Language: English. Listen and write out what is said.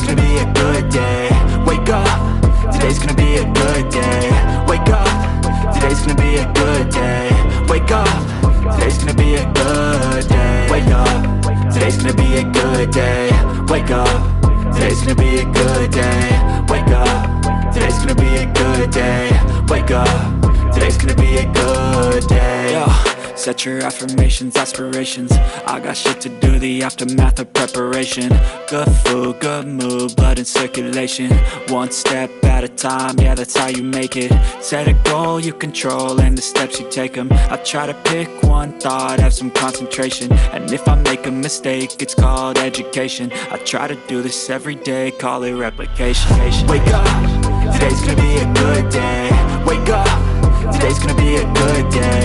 gonna be a good day. Wake up, today's gonna be a good day. Wake up, today's gonna be a good day. Wake up, today's gonna be a good day. Wake up, today's gonna be a good day. Wake up, today's gonna be a good day. Wake up, today's gonna be a good day. Wake up, today's gonna be a good day. Yo, set your affirmations, aspirations. I got shit to do, the aftermath of preparation. Good food, good mood, blood in circulation. One step at a time, yeah, that's how you make it. Set a goal you control and the steps you take them. I try to pick one thought, have some concentration. And if I make a mistake, it's called education. I try to do this every day, call it replication. Wake up, today's gonna be a good day. Wake up, today's gonna be a good day.